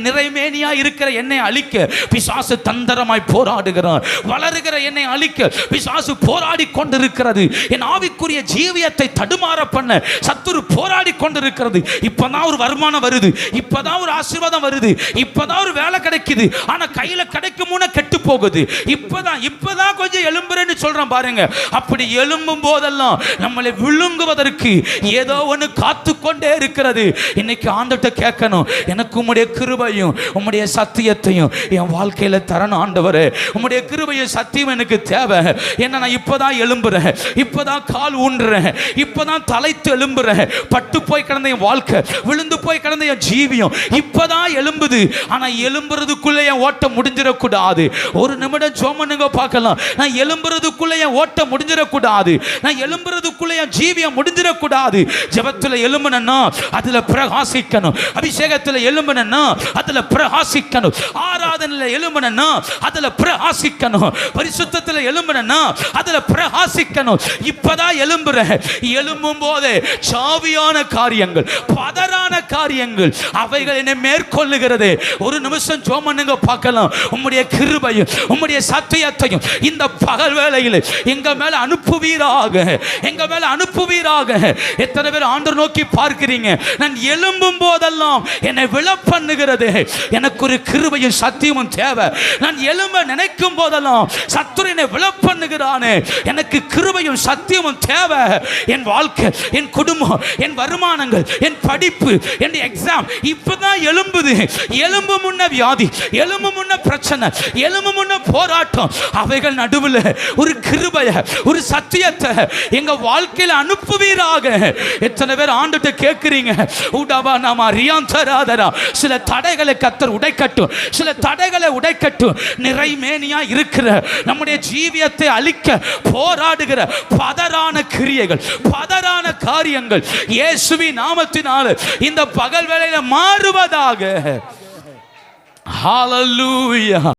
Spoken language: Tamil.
நிறைமேனியா இருக்கிற என்னை அழிக்க பிசாசு தந்திரமாய் போராடுகிறான். வளருகிற என்னை அழிக்க பிசாசு போராடி கொண்டிருக்கிறது. என் ஆவிக்குரிய ஜீவியத்தை தடுமாற பண்ண சத்துரு போராடி கொண்டிருக்கிறது. இப்பதான் ஒரு வருமானம் வருது, இப்பதான் ஒரு ஆசீர்வாதம் வருது, இப்பதான் ஒரு வேலை கிடைக்குது, ஆனா கையில கிடைக்கும் முன்ன கெட்டு போகுது. இப்பதான் கொஞ்சம் எழும்புறேன்னு சொல்றேன் பாருங்க. அப்படி எழும்பும் போதெல்லாம் நம்மளை விழுங்குவதற்கு ஏதோ ஒன்று காத்து கொண்டே இருக்கிறது. இன்னைக்கு ஆண்டவர்கிட்ட கேட்கணும், எனக்கு உம்முடைய கிருபையும் உம்முடைய சத்தியத்தையும் என் வாழ்க்கையில தரணும் ஆண்டவரே. உம்முடைய கிருபையும் சத்தியம் எனக்கு தேவை. என்ன, நான் இப்பதான் எழும்புறேன், இப்பதான் கால் ஊன்றேன், இப்பதான் தலைத்து எழும்புறேன். பட்டு போய் கிடந்த என் வாழ்க்கை, விழுந்து போய் கிடந்த என் ஜீவியம் இப்பதான் எழும்புது. ஆனா எழும்புறதுக்குள்ள என் ஓட்டம் முடிஞ்சிடக்கூடாது. ஒரு நிமிடம் ஜோமனுங்க பார்க்கலாம். நான் எழும்புறதுக்குள்ள என் ஓட்டம் முடிஞ்சிடக்கூடாது. நான் எழும்புறதுக்குள்ள என் ஜீவியம் முடிஞ்சிடக்கூடாது. ஜெபத்துல எழும்புனா அதுல பிரகாசிக்கணும். அபிஷேகத்துல எழும்புனா அதுல பிரகாசிக்கணும். ஆராதனையில எழும்புனா அதுல பிரகாசிக்கணும். பரிசுத்தத்துல எழும்புனா அதுல பிரகாசிக்கணும். இப்பதான் எழும்புறேன். எழும்பும் போதே சாவியான காரியங்கள், பதறான காரியங்கள் அவைகள் என்னை மேற்கொள்ளுகிறது. ஒரு நிமிஷம் ஜோமனுங்க பார்க்கலாம். உம்முடைய கிருபையும் உம்முடைய சத்தியத்தையும் இந்த பகல் வேளையில் எங்க மேல அனுப்புவீராக, எங்க மேல அனுப்புவீராக. எத்தனை பேர் ஆண்டவர் நோக்கி பார்க்கிறீங்க? நான் எழும்பும் போதெல்லாம் என்னை விழ பண்ணுகிறது. எனக்கு ஒரு கிருபையும் சத்தியமும் தேவை. நான் எழும்ப நினைக்கும் போதெல்லாம் சத்துருவினை விழ பண்ணுகிறானே, எனக்கு கிருபையும் சத்தியமும் தேவை. என் வாழ்க்கை, என் குடும்பம், என் வருமானங்கள், என் படிப்பு, என் எக்ஸாம் இப்பதான் எழும்புது. எலும்பு முன்ன வியாதி, எலும்பு முன்ன பிரச்சனை, எலும்பு முன்ன போராட்டம், அவைகள் நடுவில் ஒரு கிருபைய, ஒரு சத்தியத்தை எங்க வாழ்க்கையில் அனுப்புவீராக. எத்தனை பேர் ஆண்டுட்டு கேட்கிறீங்க? உடவா நாம ரியாந்தராதரா. சில தடைகளை கர்த்தர் உடைக்கட்டும், சில தடைகளை உடைக்கட்டும். நிறைமேனியா இருக்கிற நம்முடைய ஜீவியத்தை அழிக்க போராடுகிற பதறான கிரியைகள், பதறான காரியங்கள் இயேசுவின் நாமத்தினால் இந்த பகல் வேளையில மாறுவதாக. ஹல்லேலூயா.